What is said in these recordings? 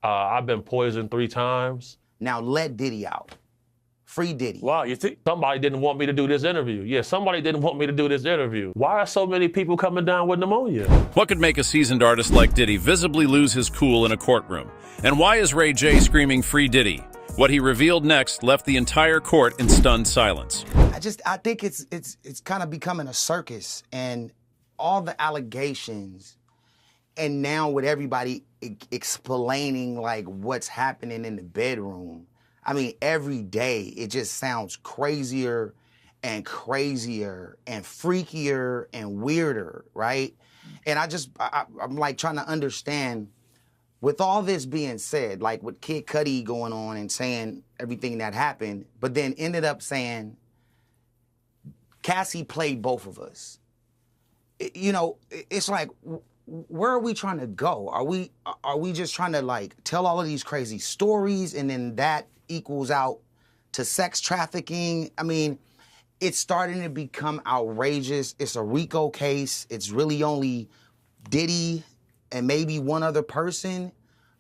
I've been poisoned 3 times. Now let Diddy out. Free Diddy. Wow, you think somebody didn't want me to do this interview? Yeah, somebody didn't want me to do this interview. Why are so many people coming down with pneumonia? What could make a seasoned artist like Diddy visibly lose his cool in a courtroom? And why is Ray J screaming "Free Diddy"? What he revealed next left the entire court in stunned silence. I think it's kind of becoming a circus, and all the allegations, and now with everybody explaining like what's happening in the bedroom. I mean, every day it just sounds crazier and crazier and freakier and weirder, right? And I'm like trying to understand, with all this being said, like with Kid Cudi going on and saying everything that happened, but then ended up saying, Cassie played both of us. It's like, where are we trying to go? Are we just trying to like tell all of these crazy stories and then that equals out to sex trafficking? I mean, it's starting to become outrageous. It's a RICO case. It's really only Diddy and maybe one other person.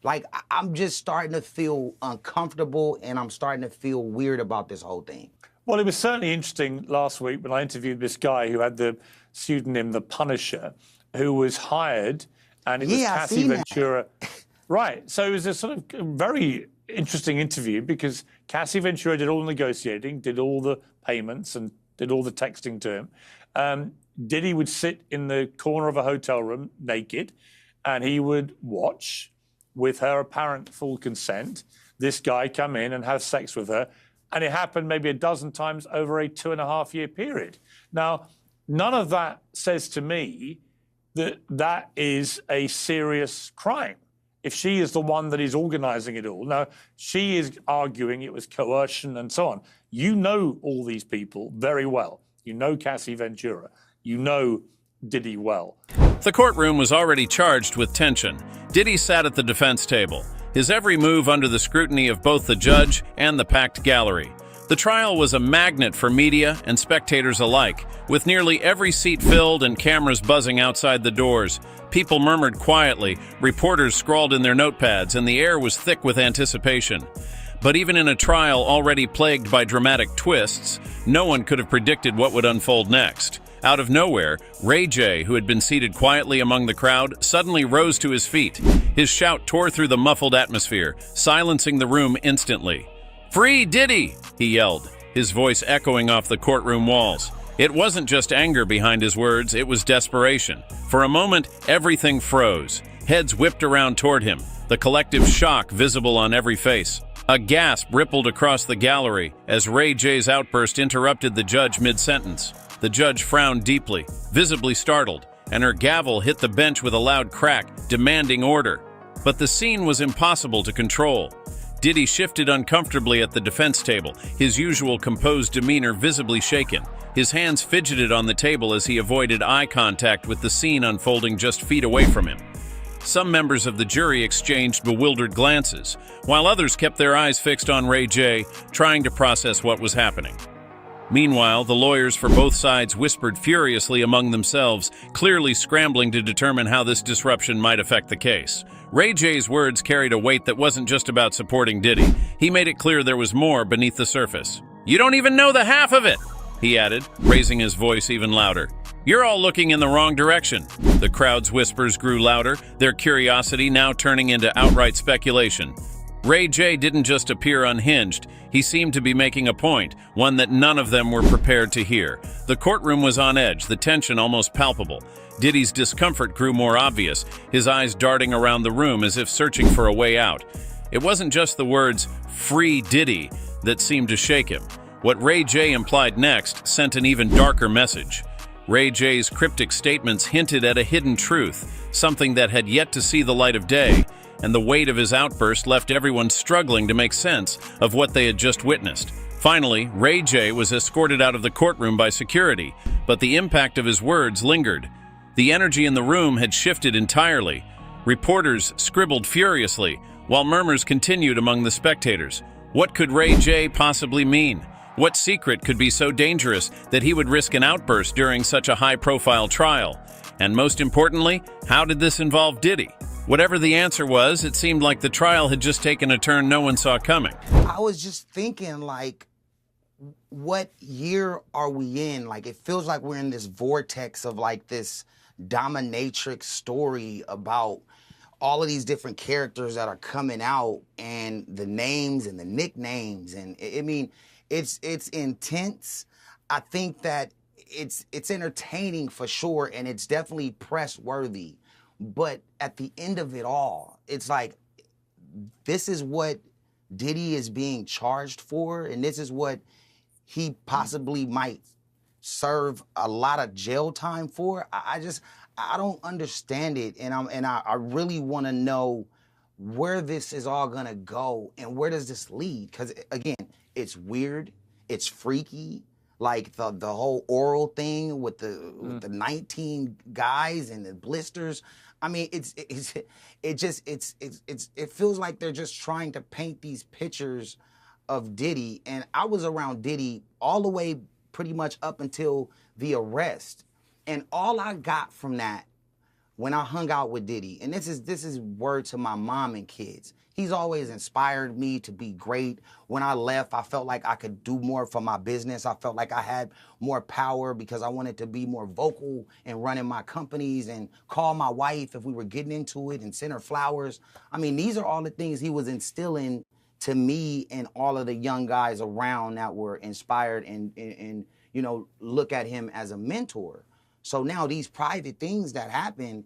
Like, I'm just starting to feel uncomfortable and I'm starting to feel weird about this whole thing. Well, it was certainly interesting last week when I interviewed this guy who had the pseudonym The Punisher, who was hired, and it was Cassie Ventura. Right. So it was a sort of very interesting interview because Cassie Ventura did all the negotiating, did all the payments, and did all the texting to him. Diddy would sit in the corner of a hotel room naked, and he would watch, with her apparent full consent, this guy come in and have sex with her. And it happened maybe a dozen times over a 2.5-year period. Now, none of that says to me that that is a serious crime. If she is the one that is organizing it all. Now, she is arguing it was coercion and so on. You know all these people very well. You know Cassie Ventura. You know Diddy well. The courtroom was already charged with tension. Diddy sat at the defense table, his every move under the scrutiny of both the judge and the packed gallery. The trial was a magnet for media and spectators alike, with nearly every seat filled and cameras buzzing outside the doors. People murmured quietly, reporters scrawled in their notepads, and the air was thick with anticipation. But even in a trial already plagued by dramatic twists, no one could have predicted what would unfold next. Out of nowhere, Ray J, who had been seated quietly among the crowd, suddenly rose to his feet. His shout tore through the muffled atmosphere, silencing the room instantly. "Free Diddy!" he yelled, his voice echoing off the courtroom walls. It wasn't just anger behind his words, it was desperation. For a moment, everything froze. Heads whipped around toward him, the collective shock visible on every face. A gasp rippled across the gallery as Ray J's outburst interrupted the judge mid-sentence. The judge frowned deeply, visibly startled, and her gavel hit the bench with a loud crack, demanding order. But the scene was impossible to control. Diddy shifted uncomfortably at the defense table, his usual composed demeanor visibly shaken. His hands fidgeted on the table as he avoided eye contact with the scene unfolding just feet away from him. Some members of the jury exchanged bewildered glances, while others kept their eyes fixed on Ray J, trying to process what was happening. Meanwhile, the lawyers for both sides whispered furiously among themselves, clearly scrambling to determine how this disruption might affect the case. Ray J's words carried a weight that wasn't just about supporting Diddy. He made it clear there was more beneath the surface. "You don't even know the half of it," he added, raising his voice even louder. "You're all looking in the wrong direction." The crowd's whispers grew louder, their curiosity now turning into outright speculation. Ray J didn't just appear unhinged. He seemed to be making a point, one that none of them were prepared to hear. The courtroom was on edge, the tension almost palpable. Diddy's discomfort grew more obvious, his eyes darting around the room as if searching for a way out. It wasn't just the words, "Free Diddy," that seemed to shake him. What Ray J implied next sent an even darker message. Ray J's cryptic statements hinted at a hidden truth, something that had yet to see the light of day, and the weight of his outburst left everyone struggling to make sense of what they had just witnessed. Finally, Ray J was escorted out of the courtroom by security, but the impact of his words lingered. The energy in the room had shifted entirely. Reporters scribbled furiously, while murmurs continued among the spectators. What could Ray J possibly mean? What secret could be so dangerous that he would risk an outburst during such a high-profile trial? And most importantly, how did this involve Diddy? Whatever the answer was, it seemed like the trial had just taken a turn no one saw coming. I was just thinking, like, what year are we in? Like, it feels like we're in this vortex of, like, this dominatrix story about all of these different characters that are coming out and the names and the nicknames. And, I mean, it's intense. I think that it's entertaining for sure, and it's definitely press worthy. But at the end of it all, it's like, this is what Diddy is being charged for, and this is what he possibly might serve a lot of jail time for. I don't understand it, and I really want to know where this is all gonna go and where does this lead? Because again, it's weird, it's freaky. Like the whole oral thing with the 19 guys and the blisters. I mean, it feels like they're just trying to paint these pictures of Diddy. And I was around Diddy all the way pretty much up until the arrest. And all I got from that when I hung out with Diddy, and this is word to my mom and kids, he's always inspired me to be great. When I left, I felt like I could do more for my business. I felt like I had more power because I wanted to be more vocal in running my companies and call my wife if we were getting into it and send her flowers. I mean, these are all the things he was instilling to me and all of the young guys around that were inspired and you know, look at him as a mentor. So now these private things that happen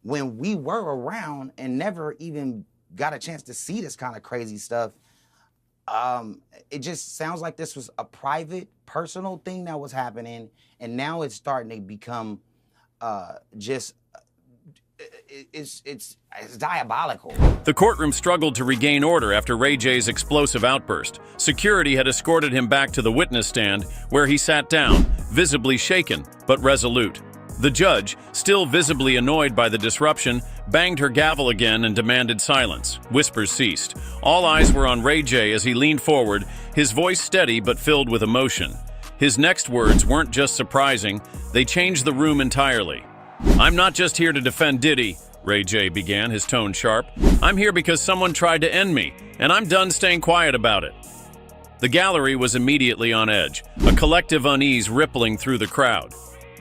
when we were around and never even got a chance to see this kind of crazy stuff, it just sounds like this was a private, personal thing that was happening, and now it's starting to become it's diabolical. The courtroom struggled to regain order after Ray J's explosive outburst. Security had escorted him back to the witness stand, where he sat down, visibly shaken but resolute. The judge, still visibly annoyed by the disruption, banged her gavel again and demanded silence. Whispers ceased. All eyes were on Ray J as he leaned forward, his voice steady but filled with emotion. His next words weren't just surprising, they changed the room entirely. "I'm not just here to defend Diddy," Ray J began, his tone sharp. "I'm here because someone tried to end me, and I'm done staying quiet about it." The gallery was immediately on edge, a collective unease rippling through the crowd.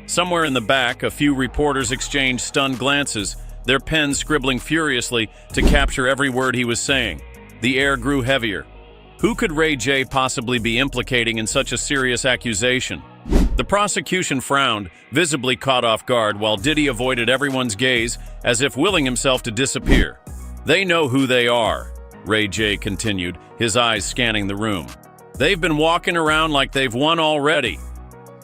Somewhere in the back, a few reporters exchanged stunned glances, their pens scribbling furiously to capture every word he was saying. The air grew heavier. Who could Ray J possibly be implicating in such a serious accusation? The prosecution frowned, visibly caught off guard, while Diddy avoided everyone's gaze, as if willing himself to disappear. "They know who they are," Ray J continued, his eyes scanning the room. "They've been walking around like they've won already."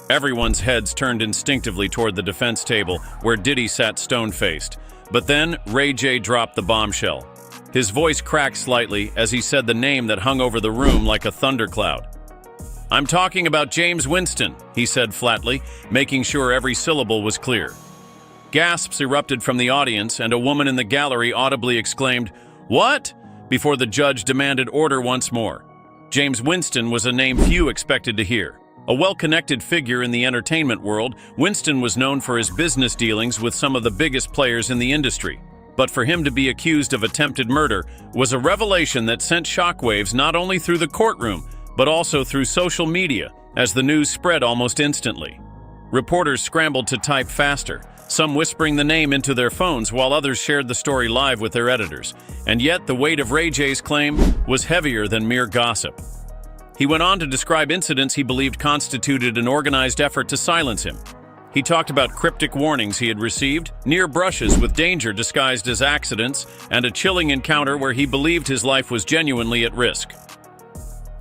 Everyone's heads turned instinctively toward the defense table, where Diddy sat stone-faced. But then, Ray J dropped the bombshell. His voice cracked slightly as he said the name that hung over the room like a thundercloud. "I'm talking about James Winston," he said flatly, making sure every syllable was clear. Gasps erupted from the audience, and a woman in the gallery audibly exclaimed, "What?" before the judge demanded order once more. James Winston was a name few expected to hear. A well-connected figure in the entertainment world, Winston was known for his business dealings with some of the biggest players in the industry. But for him to be accused of attempted murder was a revelation that sent shockwaves not only through the courtroom, but also through social media, as the news spread almost instantly. Reporters scrambled to type faster, some whispering the name into their phones while others shared the story live with their editors. And yet the weight of Ray J's claim was heavier than mere gossip. He went on to describe incidents he believed constituted an organized effort to silence him. He talked about cryptic warnings he had received, near brushes with danger disguised as accidents, and a chilling encounter where he believed his life was genuinely at risk.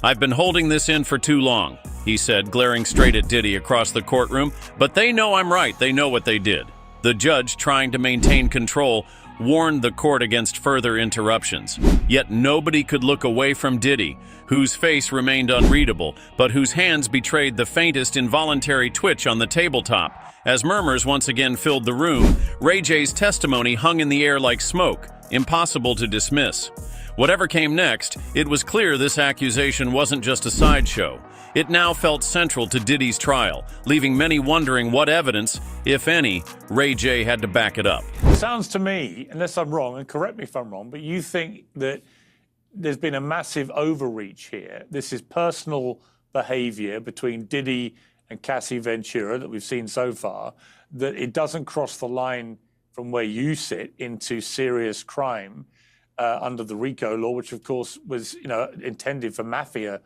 "I've been holding this in for too long," he said, glaring straight at Diddy across the courtroom, "but they know I'm right, they know what they did." The judge, trying to maintain control, warned the court against further interruptions. Yet nobody could look away from Diddy, whose face remained unreadable, but whose hands betrayed the faintest involuntary twitch on the tabletop. As murmurs once again filled the room, Ray J's testimony hung in the air like smoke, impossible to dismiss. Whatever came next, it was clear this accusation wasn't just a sideshow. It now felt central to Diddy's trial, leaving many wondering what evidence, if any, Ray J had to back it up. Sounds to me, unless I'm wrong, and correct me if I'm wrong, but you think that there's been a massive overreach here. This is personal behavior between Diddy and Cassie Ventura that we've seen so far, that it doesn't cross the line from where you sit into serious crime under the RICO law, which of course was, intended for mafia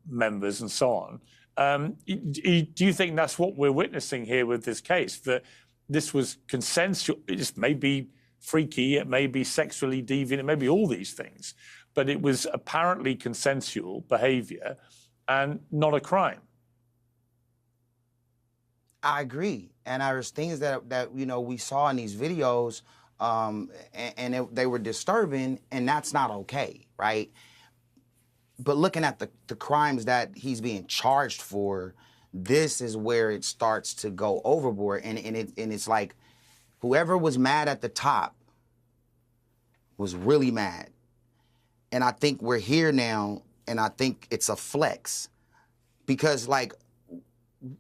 members and so on. Do you think that's what we're witnessing here with this case? That this was consensual? It may be freaky, it may be sexually deviant, it may be all these things, but it was apparently consensual behavior and not a crime. I agree, and there's things that we saw in these videos, and they were disturbing, and that's not okay, right? But looking at the crimes that he's being charged for, this is where it starts to go overboard, and it's like whoever was mad at the top was really mad, and I think we're here now, and I think it's a flex, because like,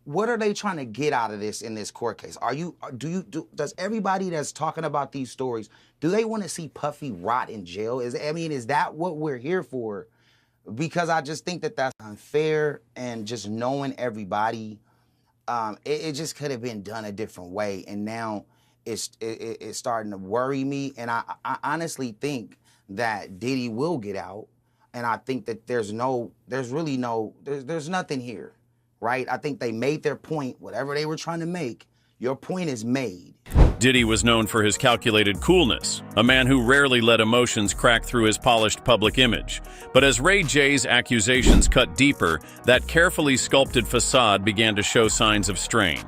what are they trying to get out of this in this court case? Does everybody that's talking about these stories, do they want to see Puffy rot in jail? Is that what we're here for? Because I just think that that's unfair, and just knowing everybody, it just could have been done a different way, and now it's starting to worry me, and I honestly think that Diddy will get out, and I think that there's nothing here. Right? I think they made their point, whatever they were trying to make. Your point is made. Diddy was known for his calculated coolness, a man who rarely let emotions crack through his polished public image. But as Ray J's accusations cut deeper, that carefully sculpted facade began to show signs of strain.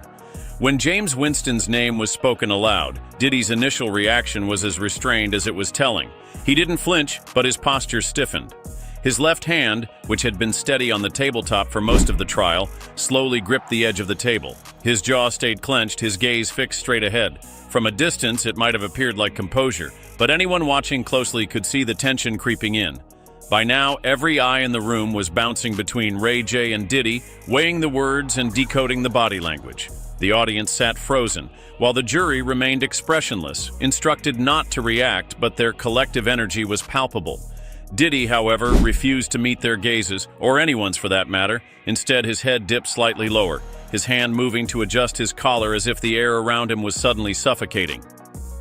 When James Winston's name was spoken aloud, Diddy's initial reaction was as restrained as it was telling. He didn't flinch, but his posture stiffened. His left hand, which had been steady on the tabletop for most of the trial, slowly gripped the edge of the table. His jaw stayed clenched, his gaze fixed straight ahead. From a distance, it might have appeared like composure, but anyone watching closely could see the tension creeping in. By now, every eye in the room was bouncing between Ray J and Diddy, weighing the words and decoding the body language. The audience sat frozen, while the jury remained expressionless, instructed not to react, but their collective energy was palpable. Diddy, however, refused to meet their gazes, or anyone's for that matter. Instead, his head dipped slightly lower, his hand moving to adjust his collar as if the air around him was suddenly suffocating.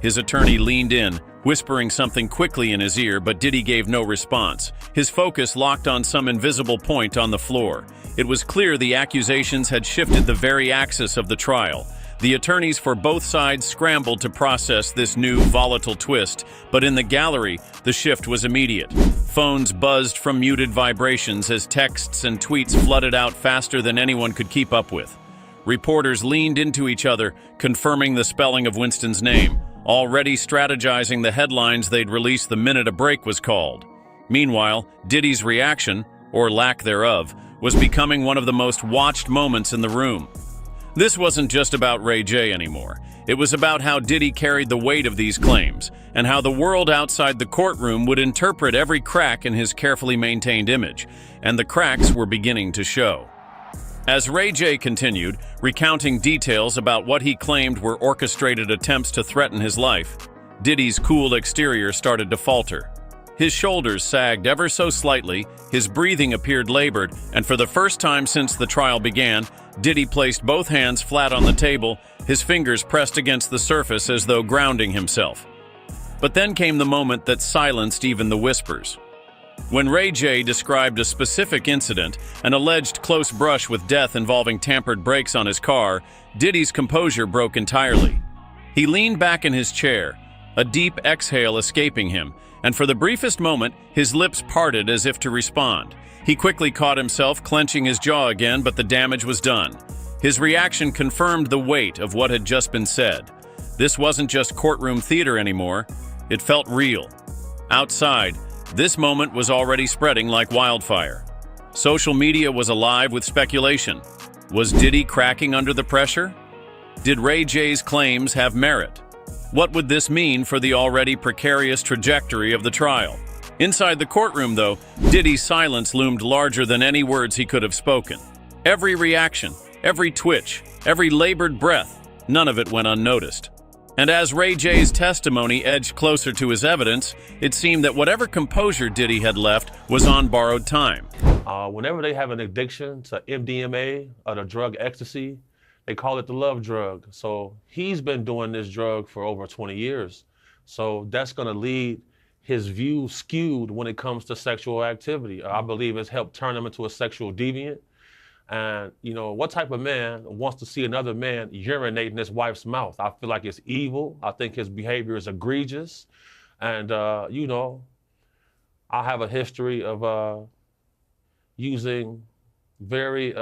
His attorney leaned in, whispering something quickly in his ear, but Diddy gave no response. His focus locked on some invisible point on the floor. It was clear the accusations had shifted the very axis of the trial. The attorneys for both sides scrambled to process this new, volatile twist, but in the gallery, the shift was immediate. Phones buzzed from muted vibrations as texts and tweets flooded out faster than anyone could keep up with. Reporters leaned into each other, confirming the spelling of Winston's name, already strategizing the headlines they'd release the minute a break was called. Meanwhile, Diddy's reaction, or lack thereof, was becoming one of the most watched moments in the room. This wasn't just about Ray J anymore. It was about how Diddy carried the weight of these claims, and how the world outside the courtroom would interpret every crack in his carefully maintained image, and the cracks were beginning to show. As Ray J continued, recounting details about what he claimed were orchestrated attempts to threaten his life, Diddy's cool exterior started to falter. His shoulders sagged ever so slightly, his breathing appeared labored, and for the first time since the trial began, Diddy placed both hands flat on the table, his fingers pressed against the surface as though grounding himself. But then came the moment that silenced even the whispers. When Ray J described a specific incident, an alleged close brush with death involving tampered brakes on his car, Diddy's composure broke entirely. He leaned back in his chair, a deep exhale escaping him, and for the briefest moment, his lips parted as if to respond. He quickly caught himself, clenching his jaw again, but the damage was done. His reaction confirmed the weight of what had just been said. This wasn't just courtroom theater anymore. It felt real. Outside, this moment was already spreading like wildfire. Social media was alive with speculation. Was Diddy cracking under the pressure? Did Ray J's claims have merit? What would this mean for the already precarious trajectory of the trial? Inside the courtroom, though, Diddy's silence loomed larger than any words he could have spoken. Every reaction, every twitch, every labored breath, none of it went unnoticed. And as Ray J's testimony edged closer to his evidence, it seemed that whatever composure Diddy had left was on borrowed time. Whenever they have an addiction to MDMA or the drug ecstasy, they call it the love drug. So he's been doing this drug for over 20 years. So that's going to lead his view skewed when it comes to sexual activity. I believe it's helped turn him into a sexual deviant. And, you know, what type of man wants to see another man urinate in his wife's mouth? I feel like it's evil. I think his behavior is egregious. And, you know, I have a history of using very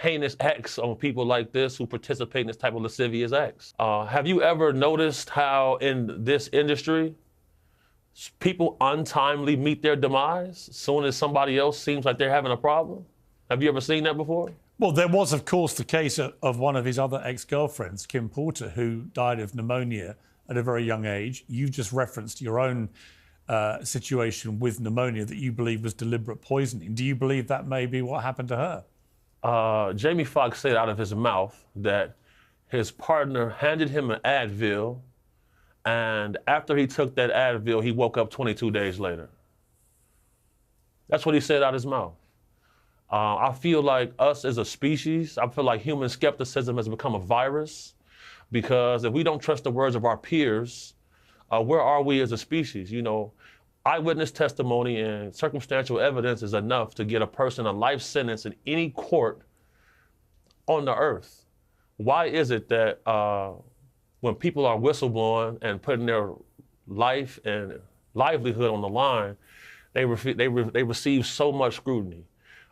heinous acts on people like this who participate in this type of lascivious acts. Have you ever noticed how in this industry, people untimely meet their demise as soon as somebody else seems like they're having a problem? Have you ever seen that before? Well, there was, of course, the case of one of his other ex-girlfriends, Kim Porter, who died of pneumonia at a very young age. You just referenced your own situation with pneumonia that you believe was deliberate poisoning. Do you believe that may be what happened to her? Jamie Foxx said out of his mouth that his partner handed him an Advil, and after he took that Advil, he woke up 22 days later. That's what he said out of his mouth. I feel like us as a species, I feel like human skepticism has become a virus, because if we don't trust the words of our peers, where are we as a species? You know, eyewitness testimony and circumstantial evidence is enough to get a person a life sentence in any court on the earth. Why is it that when people are whistleblowing and putting their life and livelihood on the line, they receive so much scrutiny?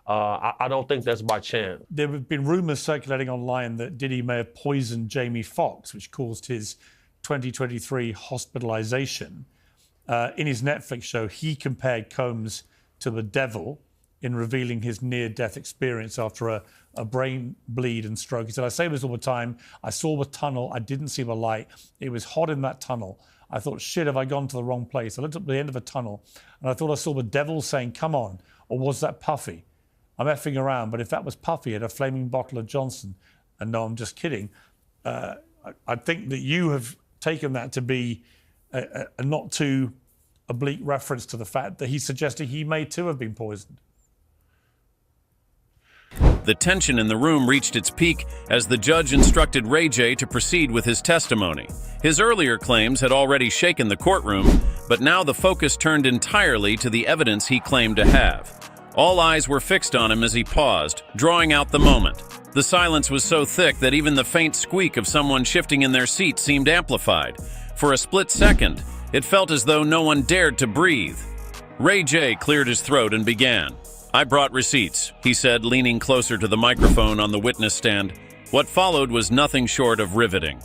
I don't think that's by chance. There have been rumors circulating online that Diddy may have poisoned Jamie Foxx, which caused his 2023 hospitalization. In his Netflix show, he compared Combs to the devil in revealing his near-death experience after a brain bleed and stroke. He said, I say this all the time. I saw the tunnel. I didn't see the light. It was hot in that tunnel. I thought, shit, have I gone to the wrong place? I looked up at the end of the tunnel and I thought I saw the devil saying, come on. Or was that Puffy? I'm effing around, but if that was Puffy at a flaming bottle of Johnson, and no, I'm just kidding, I think that you have taken that to be a not too oblique reference to the fact that he's suggesting he may too have been poisoned. The tension in the room reached its peak as the judge instructed Ray J to proceed with his testimony. His earlier claims had already shaken the courtroom, but now the focus turned entirely to the evidence he claimed to have. All eyes were fixed on him as he paused, drawing out the moment. The silence was so thick that even the faint squeak of someone shifting in their seat seemed amplified. For a split second, it felt as though no one dared to breathe. Ray J cleared his throat and began. I brought receipts, he said, leaning closer to the microphone on the witness stand. What followed was nothing short of riveting.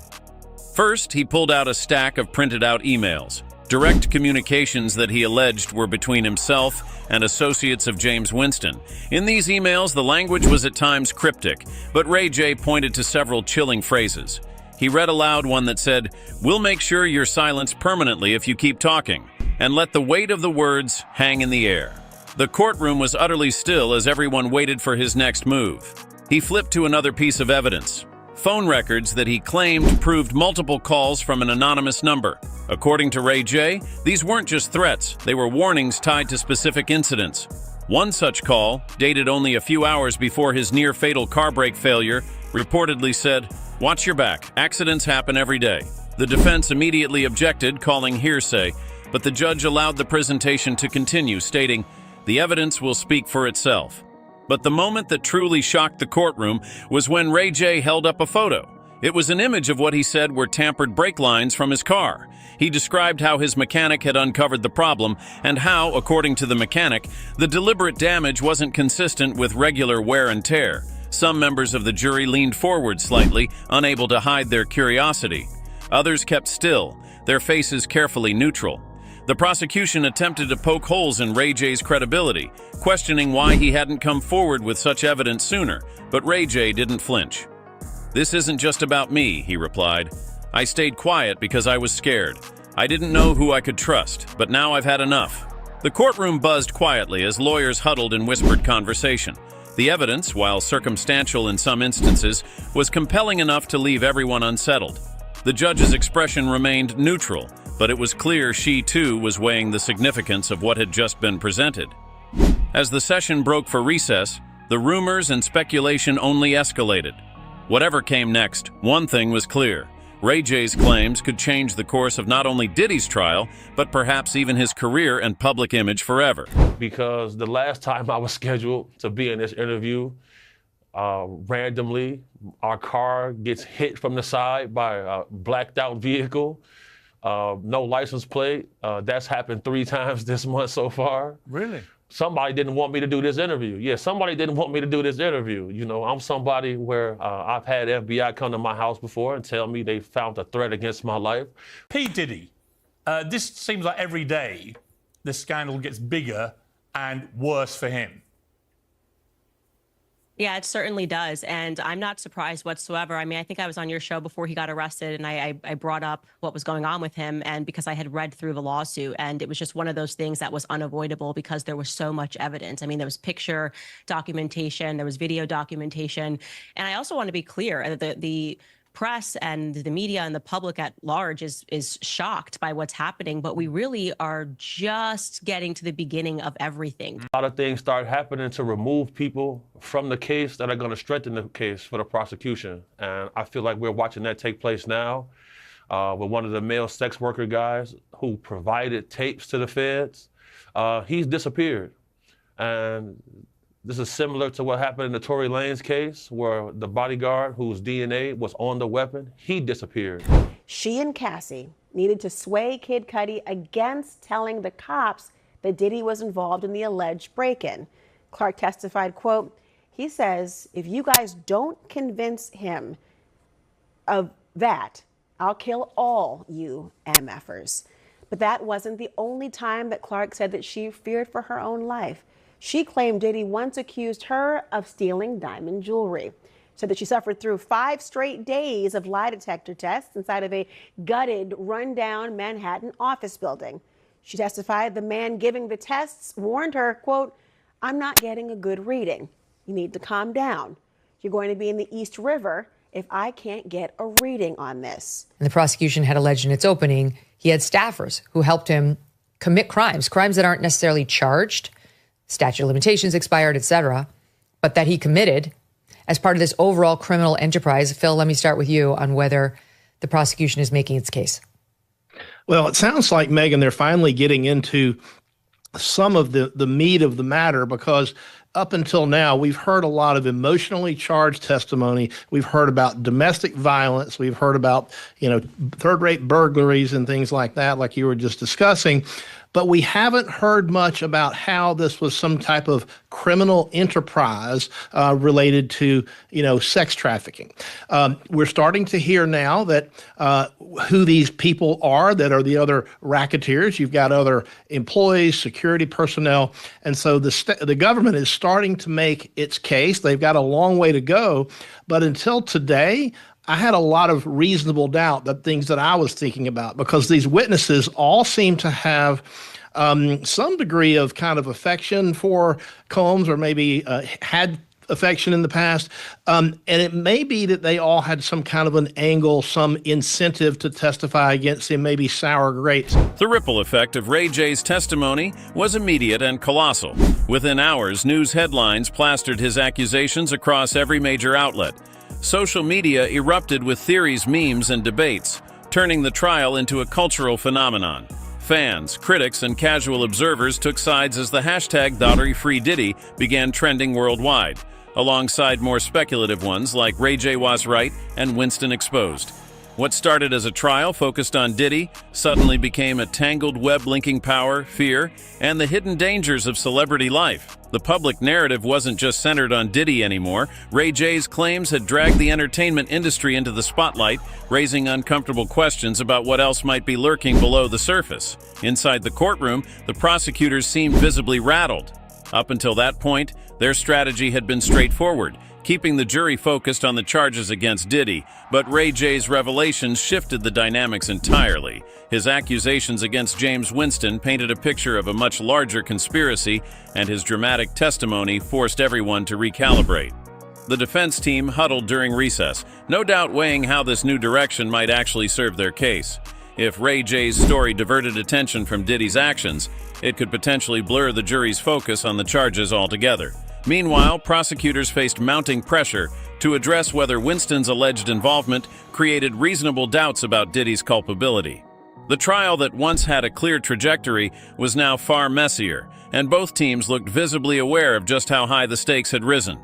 First, he pulled out a stack of printed-out emails, direct communications that he alleged were between himself and associates of James Winston. In these emails, the language was at times cryptic, but Ray J pointed to several chilling phrases. He read aloud one that said, "We'll make sure you're silenced permanently if you keep talking," and let the weight of the words hang in the air. The courtroom was utterly still as everyone waited for his next move. He flipped to another piece of evidence. Phone records that he claimed proved multiple calls from an anonymous number. According to Ray J, these weren't just threats, they were warnings tied to specific incidents. One such call, dated only a few hours before his near-fatal car brake failure, reportedly said, "Watch your back, accidents happen every day." The defense immediately objected, calling hearsay, but the judge allowed the presentation to continue, stating, "The evidence will speak for itself." But the moment that truly shocked the courtroom was when Ray J held up a photo. It was an image of what he said were tampered brake lines from his car. He described how his mechanic had uncovered the problem and how, according to the mechanic, the deliberate damage wasn't consistent with regular wear and tear. Some members of the jury leaned forward slightly, unable to hide their curiosity. Others kept still, their faces carefully neutral. The prosecution attempted to poke holes in Ray J's credibility, questioning why he hadn't come forward with such evidence sooner, but Ray J didn't flinch. "This isn't just about me," he replied. "I stayed quiet because I was scared. I didn't know who I could trust, but now I've had enough." The courtroom buzzed quietly as lawyers huddled in whispered conversation. The evidence, while circumstantial in some instances, was compelling enough to leave everyone unsettled. The judge's expression remained neutral, but it was clear she too was weighing the significance of what had just been presented. As the session broke for recess, the rumors and speculation only escalated. Whatever came next, one thing was clear. Ray J's claims could change the course of not only Diddy's trial, but perhaps even his career and public image forever. Because the last time I was scheduled to be in this interview, randomly, our car gets hit from the side by a blacked out vehicle, no license plate. That's happened 3 times this month so far. Really? Somebody didn't want me to do this interview. Yeah, somebody didn't want me to do this interview. You know, I'm somebody where I've had FBI come to my house before and tell me they found a threat against my life. P. Diddy, this seems like every day the scandal gets bigger and worse for him. Yeah, it certainly does. And I'm not surprised whatsoever. I mean, I think I was on your show before he got arrested, and I brought up what was going on with him, and because I had read through the lawsuit, and it was just one of those things that was unavoidable because there was so much evidence. I mean, there was picture documentation, there was video documentation. And I also want to be clear that the press and the media and the public at large is shocked by what's happening, but we really are just getting to the beginning of everything. A lot of things start happening to remove people from the case that are going to strengthen the case for the prosecution. And I feel like we're watching that take place now with one of the male sex worker guys who provided tapes to the feds. He's disappeared. And this is similar to what happened in the Tory Lanez case, where the bodyguard whose DNA was on the weapon, he disappeared. She and Cassie needed to sway Kid Cudi against telling the cops that Diddy was involved in the alleged break-in. Clark testified, quote, he says, if you guys don't convince him of that, I'll kill all you MFers. But that wasn't the only time that Clark said that she feared for her own life. She claimed Diddy once accused her of stealing diamond jewelry. Said that she suffered through 5 straight days of lie detector tests inside of a gutted, rundown Manhattan office building. She testified the man giving the tests warned her, quote, I'm not getting a good reading. You need to calm down. You're going to be in the East River if I can't get a reading on this. And the prosecution had alleged in its opening he had staffers who helped him commit crimes that aren't necessarily charged, statute of limitations expired, etc., but that he committed as part of this overall criminal enterprise. Phil, let me start with you on whether the prosecution is making its case. Well, it sounds like, Megan, they're finally getting into some of the meat of the matter, because up until now, we've heard a lot of emotionally charged testimony. We've heard about domestic violence. We've heard about, third-rate burglaries and things like that, like you were just discussing. But we haven't heard much about how this was some type of criminal enterprise related to, sex trafficking. We're starting to hear now that who these people are that are the other racketeers. You've got other employees, security personnel. And so the government is starting to make its case. They've got a long way to go. But until today, I had a lot of reasonable doubt that things that I was thinking about, because these witnesses all seem to have some degree of kind of affection for Combs, or maybe had affection in the past. And it may be that they all had some kind of an angle, some incentive to testify against him, maybe sour grapes. The ripple effect of Ray J's testimony was immediate and colossal. Within hours, news headlines plastered his accusations across every major outlet. Social media erupted with theories, memes, and debates, turning the trial into a cultural phenomenon. Fans, critics, and casual observers took sides as the hashtag #TheDiddy began trending worldwide, alongside more speculative ones like Ray J Was Right and Winston Exposed. What started as a trial focused on Diddy suddenly became a tangled web linking power, fear, and the hidden dangers of celebrity life. The public narrative wasn't just centered on Diddy anymore. Ray J's claims had dragged the entertainment industry into the spotlight, raising uncomfortable questions about what else might be lurking below the surface. Inside the courtroom, the prosecutors seemed visibly rattled. Up until that point, their strategy had been straightforward: keeping the jury focused on the charges against Diddy, but Ray J's revelations shifted the dynamics entirely. His accusations against James Winston painted a picture of a much larger conspiracy, and his dramatic testimony forced everyone to recalibrate. The defense team huddled during recess, no doubt weighing how this new direction might actually serve their case. If Ray J's story diverted attention from Diddy's actions, it could potentially blur the jury's focus on the charges altogether. Meanwhile, prosecutors faced mounting pressure to address whether Winston's alleged involvement created reasonable doubts about Diddy's culpability. The trial that once had a clear trajectory was now far messier, and both teams looked visibly aware of just how high the stakes had risen.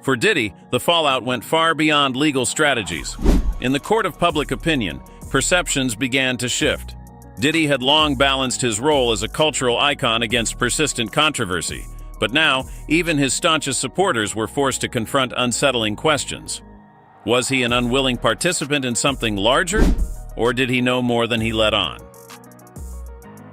For Diddy, the fallout went far beyond legal strategies. In the court of public opinion, perceptions began to shift. Diddy had long balanced his role as a cultural icon against persistent controversy, but now even his staunchest supporters were forced to confront unsettling questions. Was he an unwilling participant in something larger, or did he know more than he let on?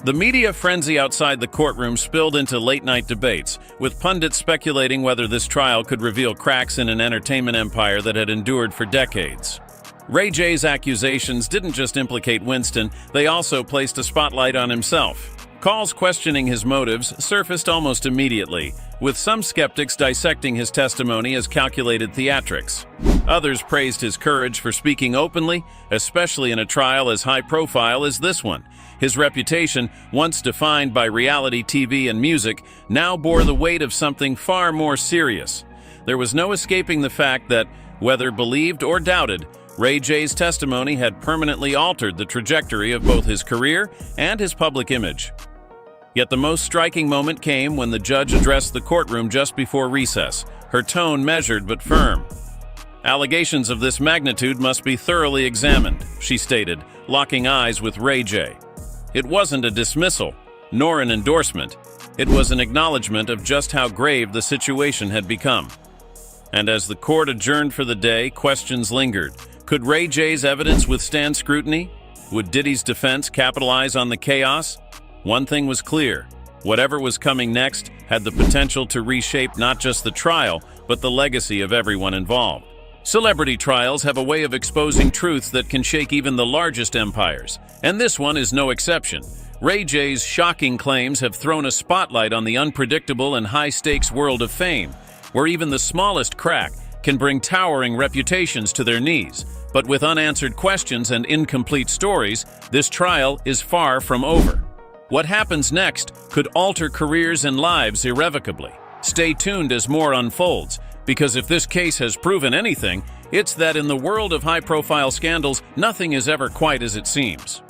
The media frenzy outside the courtroom spilled into late-night debates, with pundits speculating whether this trial could reveal cracks in an entertainment empire that had endured for decades. Ray J's accusations didn't just implicate Winston, they also placed a spotlight on himself. Calls questioning his motives surfaced almost immediately, with some skeptics dissecting his testimony as calculated theatrics. Others praised his courage for speaking openly, especially in a trial as high-profile as this one. His reputation, once defined by reality TV and music, now bore the weight of something far more serious. There was no escaping the fact that, whether believed or doubted, Ray J's testimony had permanently altered the trajectory of both his career and his public image. Yet the most striking moment came when the judge addressed the courtroom just before recess, her tone measured but firm. "Allegations of this magnitude must be thoroughly examined," she stated, locking eyes with Ray J. It wasn't a dismissal, nor an endorsement. It was an acknowledgement of just how grave the situation had become. And as the court adjourned for the day, questions lingered. Could Ray J's evidence withstand scrutiny? Would Diddy's defense capitalize on the chaos? One thing was clear: whatever was coming next had the potential to reshape not just the trial, but the legacy of everyone involved. Celebrity trials have a way of exposing truths that can shake even the largest empires, and this one is no exception. Ray J's shocking claims have thrown a spotlight on the unpredictable and high-stakes world of fame, where even the smallest crack can bring towering reputations to their knees. But with unanswered questions and incomplete stories, this trial is far from over. What happens next could alter careers and lives irrevocably. Stay tuned as more unfolds, because if this case has proven anything, it's that in the world of high-profile scandals, nothing is ever quite as it seems.